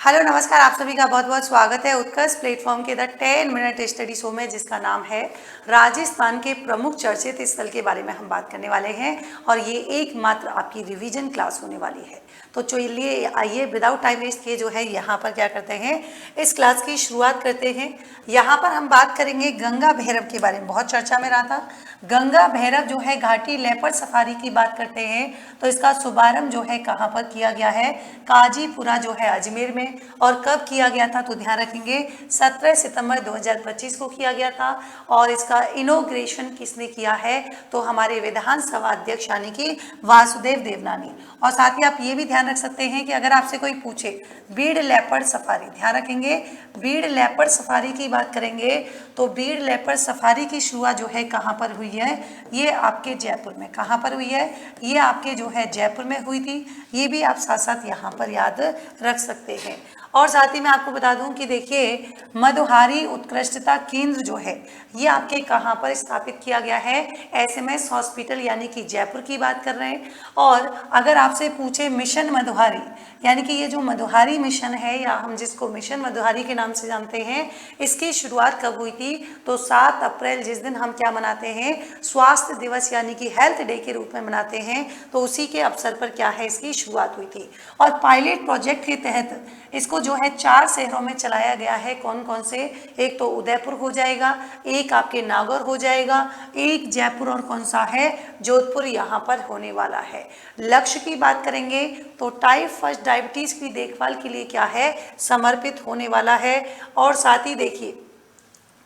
Hello नमस्कार, आप सभी का बहुत बहुत स्वागत है उत्कर्ष प्लेटफॉर्म के द 10 मिनट स्टडी शो में, जिसका नाम है राजस्थान के प्रमुख चर्चित स्थल के बारे में हम बात करने वाले हैं। और ये एकमात्र आपकी रिवीजन क्लास होने वाली है। तो चलिए आइए विदाउट टाइम वेस्ट किए जो है यहाँ पर क्या करते हैं, इस क्लास की शुरुआत करते हैं। यहाँ पर हम बात करेंगे गंगा भैरव के बारे में, बहुत चर्चा में रहा था। गंगा भैरव जो है घाटी लेपर्ड सफारी की बात करते हैं तो इसका शुभारंभ जो है कहाँ पर किया गया है, काजीपुरा जो है अजमेर में। और कब किया गया था तो ध्यान रखेंगे 17 सितंबर 2025 को किया गया था। और इसका इनोग्रेशन किसने किया है तो हमारे विधानसभा अध्यक्ष यानी कि वासुदेव देवनानी। और साथ ही आप ये भी ध्यान रख सकते हैं कि अगर आपसे कोई पूछे बीड़ लेपर्ड सफारी, ध्यान रखेंगे बीड़ लेपर्ड सफारी की बात करेंगे तो बीड़ लेपर्ड सफारी की शुरुआत जो है कहाँ पर हुई है, ये आपके जयपुर में। कहाँ पर हुई है, ये आपके जो है जयपुर में हुई थी। ये भी आप साथ साथ यहाँ पर याद रख सकते हैं। और साथ ही मैं आपको बता दूं कि देखिए मधुहारी उत्कृष्टता केंद्र जो है ये आपके कहाँ पर स्थापित किया गया है, एसएमएस हॉस्पिटल यानी कि जयपुर की बात कर रहे हैं। और अगर आपसे पूछे मिशन मधुहारी यानी कि ये जो मधुहारी मिशन है या हम जिसको मिशन मधुहारी के नाम से जानते हैं, इसकी शुरुआत कब हुई थी तो 7 अप्रैल, जिस दिन हम क्या मनाते हैं, स्वास्थ्य दिवस यानी कि हेल्थ डे के रूप में मनाते हैं। तो उसी के अवसर पर क्या है, इसकी शुरुआत हुई थी। और पायलट प्रोजेक्ट के तहत इसको जो है 4 शहरों में चलाया गया है। कौन कौन से, एक तो उदयपुर हो जाएगा, एक आपके नागौर हो जाएगा, एक जयपुर और कौन सा है, जोधपुर यहाँ पर होने वाला है। लक्ष्य की बात करेंगे तो टाइप 1 डायबिटीज की देखभाल के लिए क्या है, समर्पित होने वाला है। और साथ ही देखिए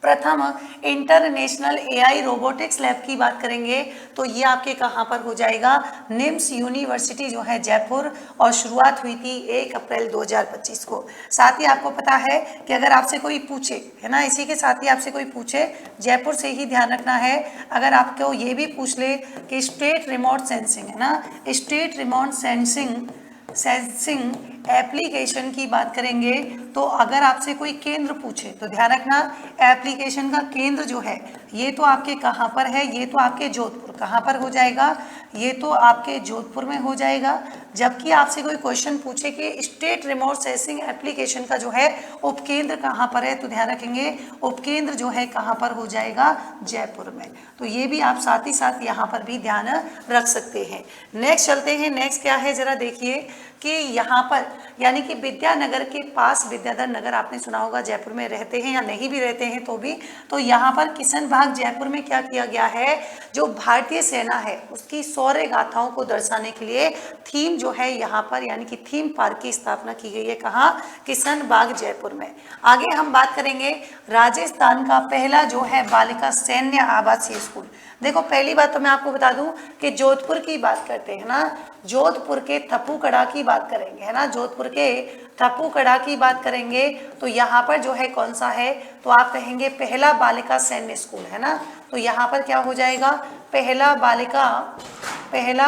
प्रथम इंटरनेशनल एआई रोबोटिक्स लैब की बात करेंगे तो ये आपके कहाँ पर हो जाएगा, निम्स यूनिवर्सिटी जो है जयपुर। और शुरुआत हुई थी 1 अप्रैल 2025 को। साथ ही आपको पता है कि अगर आपसे कोई पूछे, है ना, इसी के साथ ही आपसे कोई पूछे, जयपुर से ही ध्यान रखना है, अगर आपको ये भी पूछ ले कि स्टेट रिमोट सेंसिंग, है ना, स्टेट रिमोट सेंसिंग एप्लीकेशन की बात करेंगे तो अगर आपसे कोई केंद्र पूछे तो ध्यान रखना एप्लीकेशन का केंद्र जो है ये तो आपके कहाँ पर है, ये तो आपके जोधपुर। कहाँ पर हो जाएगा, ये तो आपके जोधपुर में हो जाएगा। जबकि आपसे कोई क्वेश्चन पूछे कि स्टेट रिमोट सेंसिंग एप्लीकेशन का जो है उपकेंद्र कहाँ पर है तो ध्यान रखेंगे उपकेंद्र जो है कहाँ पर हो जाएगा, जयपुर में। तो ये भी आप साथ ही साथ यहाँ पर भी ध्यान रख सकते हैं। नेक्स्ट चलते हैं, नेक्स्ट क्या है जरा देखिए कि यहाँ पर यानी कि विद्यानगर के पास, विद्याधर नगर आपने सुना होगा, जयपुर में रहते हैं या नहीं भी रहते हैं तो भी, तो यहाँ पर किशन बाग जयपुर में क्या किया गया है, जो भारतीय सेना है उसकी शौर्य गाथाओं को दर्शाने के लिए थीम जो है यहाँ पर यानी कि थीम पार्क की स्थापना की गई है। कहाँ, किशन बाग जयपुर में। आगे हम बात करेंगे राजस्थान का पहला जो है बालिका सैन्य आवासीय स्कूल। देखो पहली बात तो मैं आपको बता दूं कि जोधपुर की बात करते हैं ना, जोधपुर के थप्पूकड़ा की बात करेंगे, है ना, जोधपुर के थप्पूकड़ा की बात करेंगे तो यहाँ पर जो है कौन सा है तो आप कहेंगे पहला बालिका सैन्य स्कूल, है ना। तो यहाँ पर क्या हो जाएगा, पहला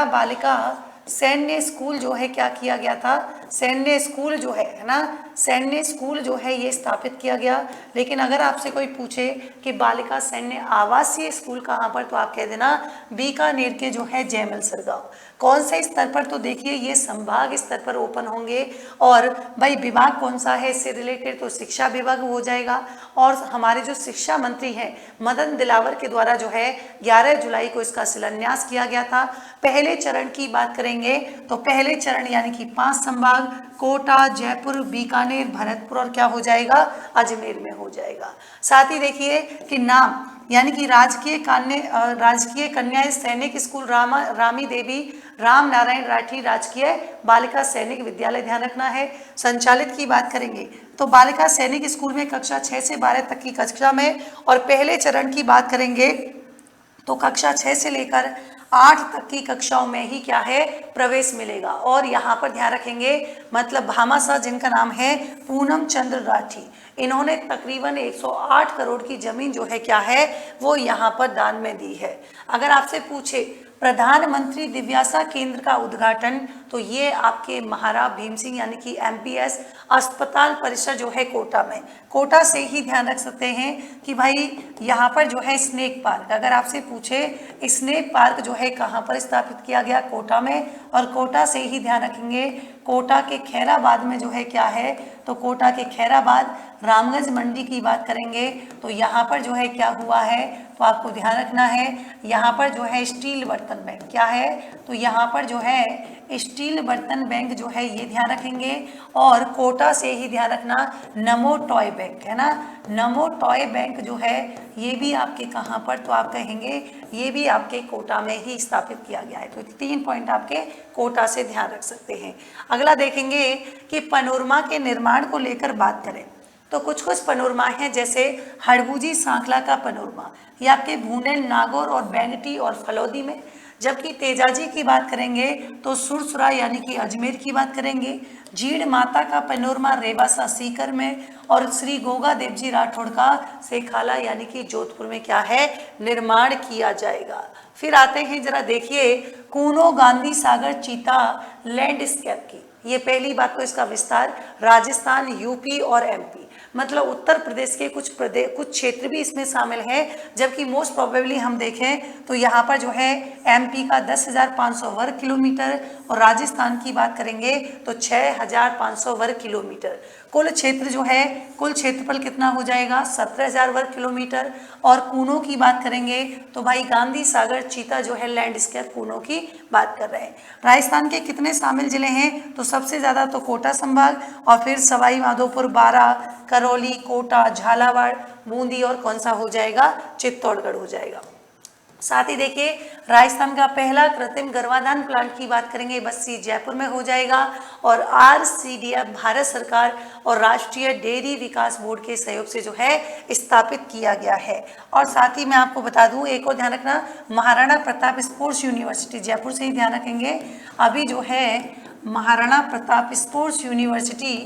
बालिका सैन्य स्कूल जो है क्या किया गया था, सैन्य स्कूल जो है ना, सैन्य स्कूल जो है ये स्थापित किया गया। लेकिन अगर आपसे कोई पूछे कि बालिका सैन्य आवासीय स्कूल कहाँ पर तो आप कह देना बीकानेर के जो है जयमल सरगांव। कौन से स्तर पर तो देखिए ये संभाग स्तर पर ओपन होंगे। और भाई विभाग कौन सा है इससे रिलेटेड तो शिक्षा विभाग हो जाएगा। और हमारे जो शिक्षा मंत्री हैं मदन दिलावर के द्वारा जो है 11 जुलाई को इसका शिलान्यास किया गया था। पहले चरण की बात करेंगे तो पहले चरण यानी कि 5 संभाग कोटा, जयपुर, बीकानेर, भरतपुर और क्या हो जाएगा, अजमेर में हो जाएगा। साथ ही देखिए कि नाम यानी कि राजकीय कन्या सैनिक स्कूल रामी देवी राम नारायण राठी राजकीय बालिका सैनिक विद्यालय, ध्यान रखना है। संचालित की बात करेंगे तो बालिका सैनिक स्कूल में कक्षा 6 से 12 तक की कक्षा में, और पहले चरण की बात करेंगे तो कक्षा 6 से लेकर 8 तक की कक्षाओं में ही क्या है, प्रवेश मिलेगा। और यहाँ पर ध्यान रखेंगे मतलब भामाशाह जिनका नाम है पूनम चंद्र राठी, इन्होंने तकरीबन 108 करोड़ की जमीन जो है क्या है वो यहाँ पर दान में दी है। अगर आपसे पूछे प्रधानमंत्री दिव्यासा केंद्र का उद्घाटन तो ये आपके महाराणा भीम सिंह यानी कि एमपीएस अस्पताल परिसर जो है कोटा में, कोटा से ही ध्यान रख सकते हैं कि भाई यहाँ पर जो है स्नेक पार्क, अगर आपसे पूछे स्नेक पार्क जो है कहाँ पर स्थापित किया गया, कोटा में। और कोटा से ही ध्यान रखेंगे कोटा के खैराबाद में जो है क्या है, तो कोटा के खैराबाद रामगंज मंडी की बात करेंगे तो यहाँ पर जो है क्या हुआ है, तो आपको ध्यान रखना है यहाँ पर जो है स्टील बर्तन बैंक क्या है, तो यहाँ पर जो है स्टील बर्तन बैंक जो है ये ध्यान रखेंगे। और कोटा से ही ध्यान रखना नमो टॉय बैंक है ना, नमो टॉय बैंक जो है ये भी आपके कहाँ पर, तो आप कहेंगे ये भी आपके कोटा में ही स्थापित किया गया है। तो 3 पॉइंट आपके कोटा से ध्यान रख सकते हैं। अगला देखेंगे कि पनोरमा के निर्माण को लेकर बात करें तो कुछ कुछ पनोरमा हैं, जैसे हड़बूजी सांखला का पनोरमा ये आपके भूंडेल, नागौर और बैनटी और फलौदी में। जबकि तेजाजी की बात करेंगे तो सुरसुरा यानी कि अजमेर की बात करेंगे। जीड़ माता का पनोरमा रेवासा सीकर में और श्री गोगा देव जी राठौड़ का सेखाला यानी कि जोधपुर में क्या है, निर्माण किया जाएगा। फिर आते हैं जरा देखिए कूनो गांधी सागर चीता लैंडस्केप की, ये पहली बात तो इसका विस्तार राजस्थान, यूपी और एमपी मतलब उत्तर प्रदेश के कुछ क्षेत्र भी इसमें शामिल है। जबकि मोस्ट प्रोबेबली हम देखें तो यहाँ पर जो है एमपी का 10,500 वर्ग किलोमीटर और राजस्थान की बात करेंगे तो 6,500 वर्ग किलोमीटर। कुल क्षेत्र जो है, कुल क्षेत्रफल कितना हो जाएगा 17,000 वर्ग किलोमीटर। और कूनो की बात करेंगे तो भाई गांधी सागर चीता जो है लैंडस्केप कूनो की बात कर रहे हैं। राजस्थान के कितने शामिल जिले हैं, तो सबसे ज़्यादा तो कोटा संभाग और फिर सवाई माधोपुर, बारां, करौली, कोटा, झालावाड़, बूंदी और कौन सा हो जाएगा, चित्तौड़गढ़ हो जाएगा। साथ ही देखिए राजस्थान का पहला कृत्रिम गर्भाधान प्लांट की बात करेंगे बस्सी जयपुर में हो जाएगा और RCDF भारत सरकार और राष्ट्रीय डेयरी विकास बोर्ड के सहयोग से जो है स्थापित किया गया है। और साथ ही मैं आपको बता दूं एक और ध्यान रखना, महाराणा प्रताप स्पोर्ट्स यूनिवर्सिटी जयपुर से ही ध्यान रखेंगे। अभी जो है Maharana Pratap sports university,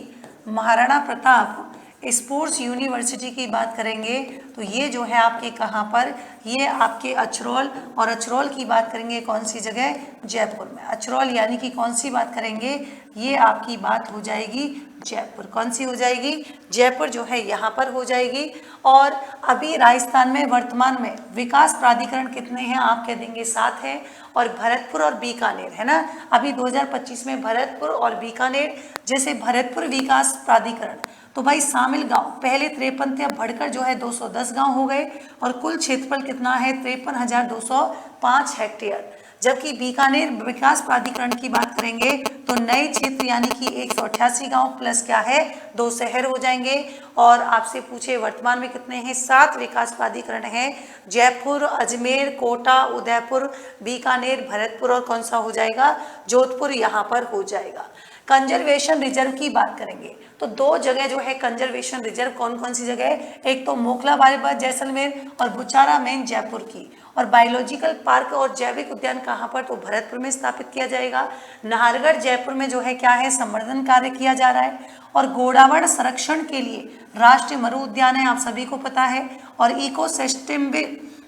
Maharana Pratap sports university की बात करेंगे तो ये जो है आपके कहाँ पर, ये आपके अचरौल, और अचरौल की बात करेंगे कौन सी जगह, जयपुर में। अचरौल यानी कि कौन सी बात करेंगे, ये आपकी बात हो जाएगी जयपुर। कौन सी हो जाएगी, जयपुर जो है यहाँ पर हो जाएगी। और अभी राजस्थान में वर्तमान में विकास प्राधिकरण कितने हैं, आप कह देंगे 7 हैं और भरतपुर और बीकानेर है ना। अभी 2025 में भरतपुर और बीकानेर, जैसे भरतपुर विकास प्राधिकरण तो भाई शामिल गांव पहले 53 थे, अब बढ़कर जो है 210 गांव हो गए और कुल क्षेत्रफल कितना है 53,205 हेक्टेयर। जबकि बीकानेर विकास प्राधिकरण की बात करेंगे तो नए क्षेत्र यानी कि 188 गांव प्लस क्या है 2 शहर हो जाएंगे। और आपसे पूछे वर्तमान में कितने हैं, 7 विकास प्राधिकरण हैं, जयपुर, अजमेर, कोटा, उदयपुर, बीकानेर, भरतपुर और कौन सा हो जाएगा, जोधपुर यहाँ पर हो जाएगा। कंजर्वेशन रिजर्व की बात करेंगे तो 2 जगह जो है कंजर्वेशन रिजर्व कौन कौन सी जगह, एक तो मोखला बारीबाद जैसलमेर और बुचारा मेन जयपुर की। और बायोलॉजिकल पार्क और जैविक उद्यान कहाँ पर, तो भरतपुर में स्थापित किया जाएगा। नाहरगढ़ जयपुर में जो है क्या है, संवर्धन कार्य किया जा रहा है। और घोड़ावड़ संरक्षण के लिए राष्ट्रीय मरु उद्यान है, आप सभी को पता है। और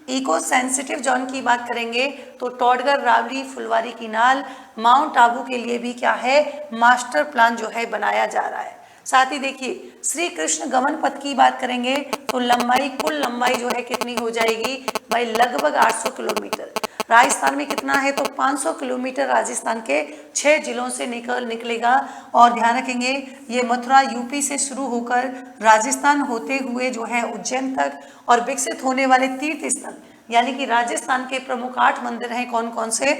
इको सेंसिटिव जोन की बात करेंगे तो टोडगर, रावली, फुलवारी की नाल, माउंट आबू के लिए भी क्या है, मास्टर प्लान जो है बनाया जा रहा है। साथ ही देखिए श्री कृष्ण गमन पथ की बात करेंगे तो लंबाई, कुल लंबाई जो है कितनी हो जाएगी भाई, लगभग 800 किलोमीटर। राजस्थान में कितना है तो 500 किलोमीटर राजस्थान के 6 जिलों से निकलेगा। और ध्यान रखेंगे ये मथुरा यूपी से शुरू होकर राजस्थान होते हुए जो है उज्जैन तक, और विकसित होने वाले तीर्थ स्थल यानी कि राजस्थान के प्रमुख 8 मंदिर हैं कौन कौन से,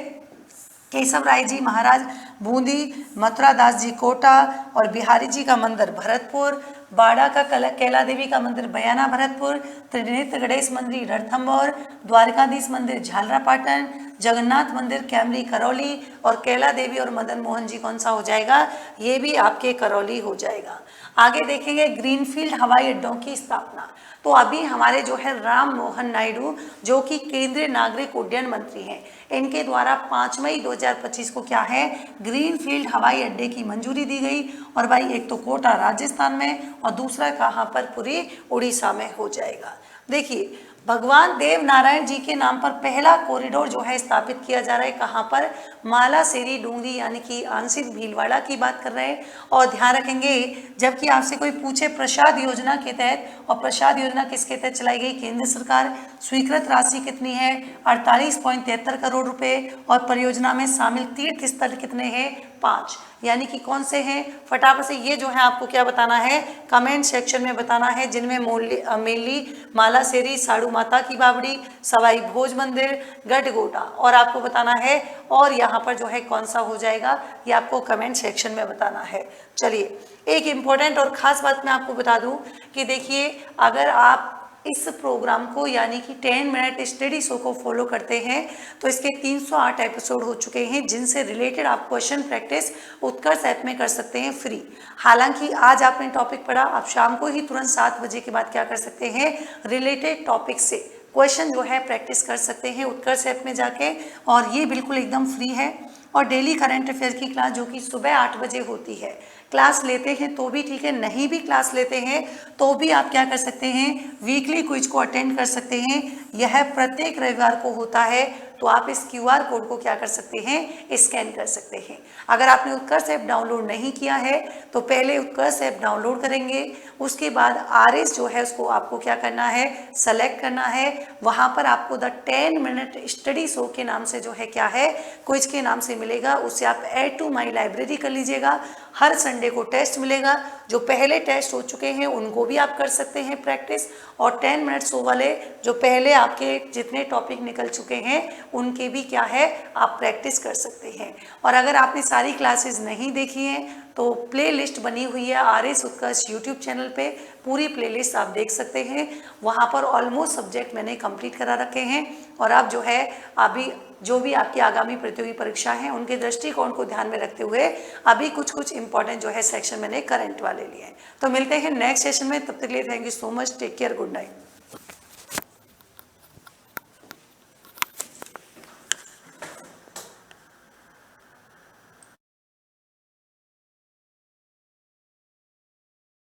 केशव राय जी महाराज बूंदी, मथुरा दास जी कोटा और बिहारी जी का मंदिर भरतपुर, बाड़ा का कैला देवी का मंदिर बयाना भरतपुर, त्रिनेत्र गणेश मंदिर रणथंभौर, द्वारकाधीश मंदिर झालरापाटन, जगन्नाथ मंदिर कैमरी करौली और कैला देवी और मदन मोहन जी कौन सा हो जाएगा, ये भी आपके करौली हो जाएगा। आगे देखेंगे ग्रीनफील्ड हवाई अड्डों की स्थापना। तो अभी हमारे जो है राम मोहन नायडू जो कि केंद्रीय नागरिक उड्डयन मंत्री हैं, इनके द्वारा 5 मई 2025 को क्या है, ग्रीनफील्ड हवाई अड्डे की मंजूरी दी गई। और भाई एक तो कोटा राजस्थान में और दूसरा कहाँ पर, पूरी उड़ीसा में हो जाएगा। देखिए भगवान देव नारायण जी के नाम पर पहला कॉरिडोर जो है स्थापित किया जा रहा है, कहाँ पर? मालासेरी डूंगरी यानी कि आंशिक भीलवाड़ा की बात कर रहे हैं। और ध्यान रखेंगे जबकि आपसे कोई पूछे प्रसाद योजना के तहत, और प्रसाद योजना किसके तहत चलाई गई? केंद्र सरकार। स्वीकृत राशि कितनी है? 48.73 करोड़ रुपए। और परियोजना में शामिल तीर्थ स्थल कितने हैं? 5। यानी कि कौन से हैं? फटाफट से ये जो है आपको क्या बताना है, कमेंट सेक्शन में बताना है, जिनमें मेनली मालासेरी, साड़ू माता की बावड़ी, सवाई भोज मंदिर, गढ़गोटा, और आपको बताना है और यहाँ पर जो है कौन सा हो जाएगा, ये आपको कमेंट सेक्शन में बताना है। चलिए, एक इम्पोर्टेंट और ख़ास बात मैं आपको बता दूं कि देखिए, अगर आप इस प्रोग्राम को यानी कि 10 मिनट स्टडी शो को फॉलो करते हैं तो इसके 308 एपिसोड हो चुके हैं, जिनसे रिलेटेड आप क्वेश्चन प्रैक्टिस उत्कर्ष ऐप में कर सकते हैं फ्री। हालांकि आज आपने टॉपिक पढ़ा, आप शाम को ही तुरंत 7 बजे के बाद क्या कर सकते हैं, रिलेटेड टॉपिक से क्वेश्चन जो है प्रैक्टिस कर सकते हैं उत्कर्ष ऐप में जाके, और ये बिल्कुल एकदम फ्री है। और डेली करंट अफेयर की क्लास जो कि सुबह 8 बजे होती है, क्लास लेते हैं तो भी ठीक है, नहीं भी क्लास लेते हैं तो भी आप क्या कर सकते हैं, वीकली क्विज को अटेंड कर सकते हैं। यह प्रत्येक रविवार को होता है, तो आप इस QR कोड को क्या कर सकते हैं, स्कैन कर सकते हैं। अगर आपने उत्कर्ष ऐप डाउनलोड नहीं किया है तो पहले उत्कर्ष ऐप डाउनलोड करेंगे, उसके बाद RS जो है उसको आपको क्या करना है, सेलेक्ट करना है। वहाँ पर आपको द 10 मिनट स्टडी शो के नाम से जो है क्या है, क्विज के नाम से मिलेगा, उससे आप ऐड टू माई लाइब्रेरी कर लीजिएगा। हर संडे को टेस्ट मिलेगा, जो पहले टेस्ट हो चुके हैं उनको भी आप कर सकते हैं प्रैक्टिस, और 10 मिनट शो वाले जो पहले आपके जितने टॉपिक निकल चुके हैं उनके भी क्या है, आप प्रैक्टिस कर सकते हैं। और अगर आपने सारी क्लासेस नहीं देखी हैं तो प्लेलिस्ट बनी हुई है RS उत्कर्ष यूट्यूब चैनल पे, पूरी प्लेलिस्ट आप देख सकते हैं। वहाँ पर ऑलमोस्ट सब्जेक्ट मैंने कंप्लीट करा रखे हैं, और आप जो है अभी जो भी आपकी आगामी प्रतियोगी परीक्षा हैं उनके दृष्टिकोण को ध्यान में रखते हुए अभी कुछ इंपॉर्टेंट जो है सेक्शन मैंने करंट वाले लिए हैं। तो मिलते हैं नेक्स्ट सेशन में, तब तक के लिए thank you so much, take care, good night.